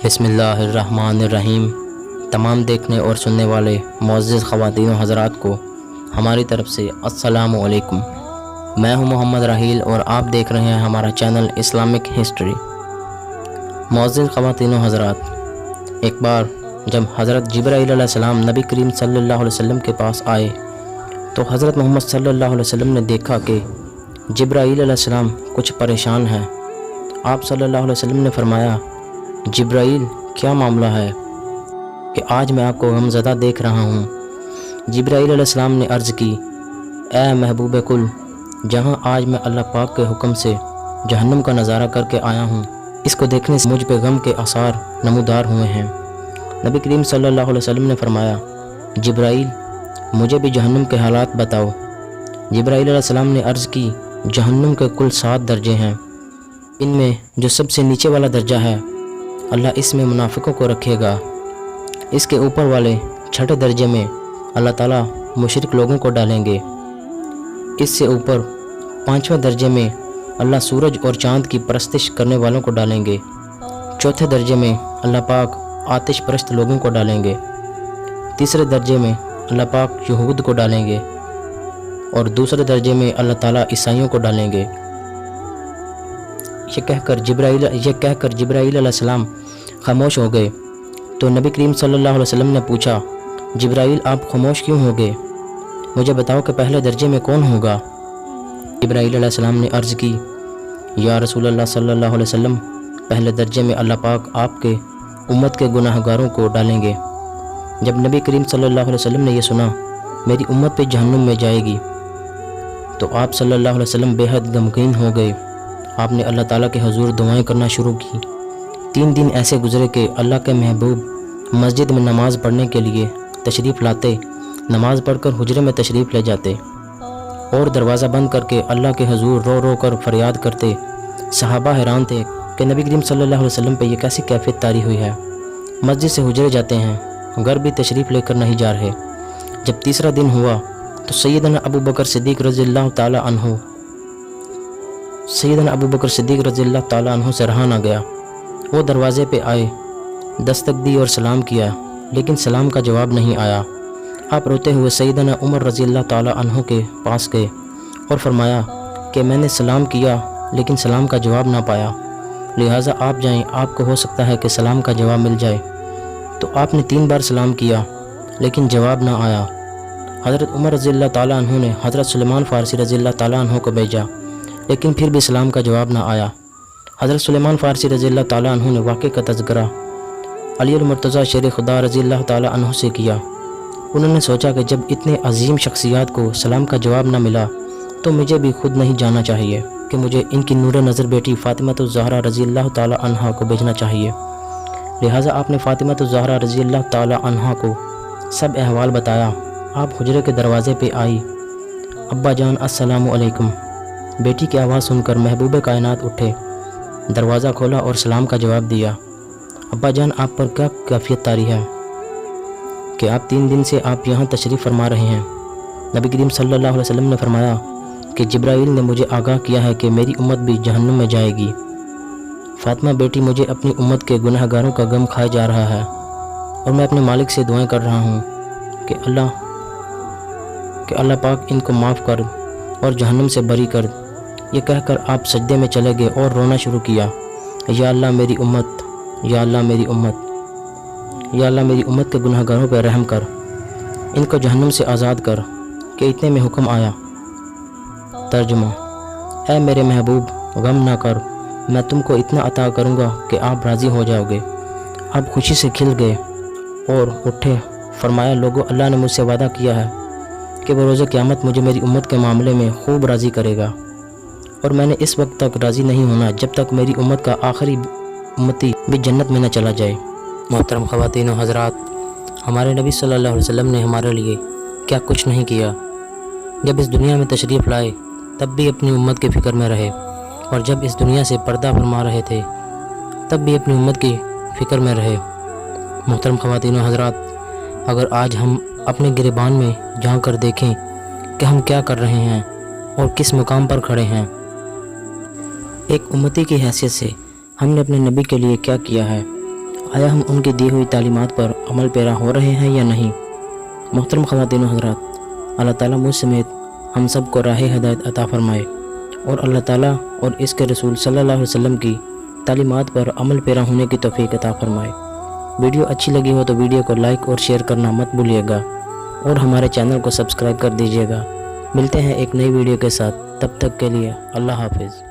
बिस्मिल्लाहिर्रहमानिर्रहीम। तमाम देखने और सुनने वाले मुअज़्ज़िज़ ख़वातीन और हज़रात को हमारी तरफ़ से अस्सलामु अलैकुम। मैं हूं मोहम्मद राहील और आप देख रहे हैं हमारा चैनल इस्लामिक हिस्ट्री। मुअज़्ज़िज़ ख़वातीन और हज़रात, एक बार जब हज़रत जिब्राईल A.S नबी करीम सल्लल्लाहु अलैहि वसल्लम के पास आए तो हज़रत मोहम्मद सल्लल्लाहु अलैहि वसल्लम ने देखा कि जिब्राईल A.S कुछ परेशान हैं। आप सल्लल्लाहु अलैहि वसल्लम ने फरमाया, जिब्राईल क्या मामला है कि आज मैं आपको गमज़दा देख रहा हूँ। जिब्राईल A.S ने अर्ज़ की, ए महबूब कुल, जहाँ आज मैं अल्लाह पाक के हुक्म से जहन्नुम का नज़ारा करके आया हूँ, इसको देखने से मुझ पे गम के आसार नमूदार हुए हैं। नबी करीम सल्लल्लाहु अलैहि वसल्लम ने फरमाया, जिब्राईल मुझे भी जहन्नुम के हालात बताओ। जिब्राईल A.S ने अर्ज़ की, जहन्नुम के कुल 7 दर्जे हैं। इनमें जो सबसे नीचे वाला दर्जा है, अल्लाह इसमें मुनाफिकों को रखेगा। इसके ऊपर वाले छठे दर्जे में अल्लाह ताला मुशरिक लोगों को डालेंगे। इससे ऊपर 5वें दर्जे में अल्लाह सूरज और चाँद की परस्तिश करने वालों को डालेंगे। चौथे दर्जे में अल्लाह पाक आतिश परस्त लोगों को डालेंगे। तीसरे दर्जे में अल्लाह पाक यहूद को डालेंगे और दूसरे दर्जे में अल्लाह ताला ईसाइयों को डालेंगे। ये कहकर जिब्राईल A.S खामोश हो गए तो नबी करीम सल्लल्लाहु अलैहि वसल्लम ने पूछा, जिब्राईल आप खामोश क्यों हो गए? मुझे बताओ कि पहले दर्जे में कौन होगा? जिब्राईल A.S ने अर्ज़ की, या रसूलल्लाह सल्लल्लाहु अलैहि वसल्लम, पहले दर्जे में अल्लाह पाक आपके उम्मत के गुनाहगारों को डालेंगे। जब नबी करीम सल्लल्लाहु अलैहि वसल्लम ने यह सुना मेरी उम्मत पे जहन्नुम में जाएगी तो आप सल्लल्लाहु अलैहि वसल्लम बेहद गमगीन हो गए। आपने अल्लाह ताला के हुजूर दुआएं करना शुरू की। 3 दिन ऐसे गुजरे कि अल्लाह के महबूब मस्जिद में नमाज़ पढ़ने के लिए तशरीफ़ लाते, नमाज़ पढ़कर हुजरे में तशरीफ़ ले जाते और दरवाज़ा बंद करके अल्लाह के हुजूर रो रो कर फरियाद करते। सहाबा हैरान थे कि नबी करीम सल्लल्लाहु अलैहि वसल्लम पे ये कैसी कैफियत तारी हुई है। मस्जिद से हुजरे जाते हैं, घर भी तशरीफ़ लेकर नहीं जा रहे। जब तीसरा दिन हुआ तो सैयदना अबू बकर सिद्दीक़ रज़ियल्लाहु ताला अन्हु से रहा ना गया। वो दरवाज़े पे आए, दस्तक दी और सलाम किया, लेकिन सलाम का जवाब नहीं आया। आप रोते हुए सैयदना उमर रज़ियल्लाहु ताला अन्हु के पास गए और फरमाया कि मैंने सलाम किया लेकिन सलाम का जवाब ना पाया, लिहाजा आप जाएं, आपको हो सकता है कि सलाम का जवाब मिल जाए। तो आपने 3 बार सलाम किया लेकिन जवाब ना आया। हज़रत उमर रज़ियल्लाहु ताला अन्हु ने हज़रत सुलेमान फ़ारसी रज़ियल्लाहु ताला अन्हु को भेजा, लेकिन फिर भी सलाम का जवाब ना आया। हज़रत सुलेमान फ़ारसी रज़ियल्लाहु ताला अन्हु ने वाक़े का तज़करा अली मुर्तज़ा शेर खुदा रज़ियल्लाहु ताला अन्हु से किया। उन्होंने सोचा कि जब इतने अजीम शख्सियात को सलाम का जवाब ना मिला तो मुझे भी खुद नहीं जाना चाहिए कि मुझे इनकी नूर नज़र बेटी फ़ातिमा ज़हरा रज़ियल्लाहु ताला अन्हा को भेजना चाहिए। लिहाजा आपने फ़ातिमा ज़हरा रज़ियल्लाहु ताला अन्हा को सब अहवाल बताया। आप हुजरे के दरवाज़े पे आई। अब्बा जान अस्सलामु अलैकुम। बेटी की आवाज़ सुनकर महबूब कायनात उठे, दरवाज़ा खोला और सलाम का जवाब दिया। अब्बा जान आप पर क्या कैफियत तारी है कि आप 3 दिन से आप यहाँ तशरीफ़ फरमा रहे हैं? नबी करीम सल्लल्लाहु अलैहि वसल्लम ने फरमाया कि जिब्राईल ने मुझे आगाह किया है कि मेरी उम्मत भी जहन्नुम में जाएगी। फ़ातिमा बेटी, मुझे अपनी उम्मत के गुनाहगारों का गम खाए जा रहा है और मैं अपने मालिक से दुआएं कर रहा हूँ कि अल्लाह पाक इनको माफ़ कर और जहन्नुम से बरी कर। ये कहकर आप सजदे में चले गए और रोना शुरू किया, या अल्लाह मेरी उम्मत, या अल्लाह मेरी उम्मत, या अल्लाह मेरी उम्मत के गुनाहगारों पर रहम कर, इनको जहन्नुम से आज़ाद कर। कि इतने में हुक्म आया। तर्जुमा, ऐ मेरे महबूब गम ना कर, मैं तुमको इतना अता करूँगा कि आप राज़ी हो जाओगे। आप खुशी से खिल गए और उठे। फरमाया, लोगों, अल्लाह ने मुझसे वादा किया है कि वो रोज़े क़यामत मुझे मेरी उम्मत के मामले में खूब राज़ी करेगा और मैंने इस वक्त तक राज़ी नहीं होना जब तक मेरी उम्मत का आखिरी उम्मती भी जन्नत में न चला जाए। मोहतरम ख़वातीन और हज़रात, हमारे नबी सल्लल्लाहु अलैहि वसल्लम ने हमारे लिए क्या कुछ नहीं किया। जब इस दुनिया में तशरीफ़ लाए तब भी अपनी उम्मत की फ़िक्र में रहे और जब इस दुनिया से पर्दा फरमा रहे थे तब भी अपनी उम्मत की फ़िक्र में रहे। मोहतरम ख़वातीन और हज़रात, अगर आज हम अपने गिरबान में झांक कर देखें कि हम क्या कर रहे हैं और किस मुकाम पर खड़े हैं, एक उम्मती की हैसियत से हमने अपने नबी के लिए क्या किया है। آیا ہم ان کی دی ہوئی تعلیمات پر عمل پیرا ہو رہے ہیں یا نہیں؟ محترم خواتین و حضرات، اللہ تعالیٰ مجھ سمیت ہم سب کو راہ ہدایت عطا فرمائے اور اللہ تعالیٰ اور اس کے رسول صلی اللہ علیہ وسلم کی تعلیمات پر عمل پیرا ہونے کی توفیق عطا فرمائے۔ ویڈیو اچھی لگی ہو تو ویڈیو کو لائک اور شیئر کرنا مت بھولیے گا اور ہمارے چینل کو سبسکرائب کر دیجیے گا۔ ملتے ہیں ایک نئی ویڈیو کے ساتھ، تب تک کے لیے اللہ حافظ۔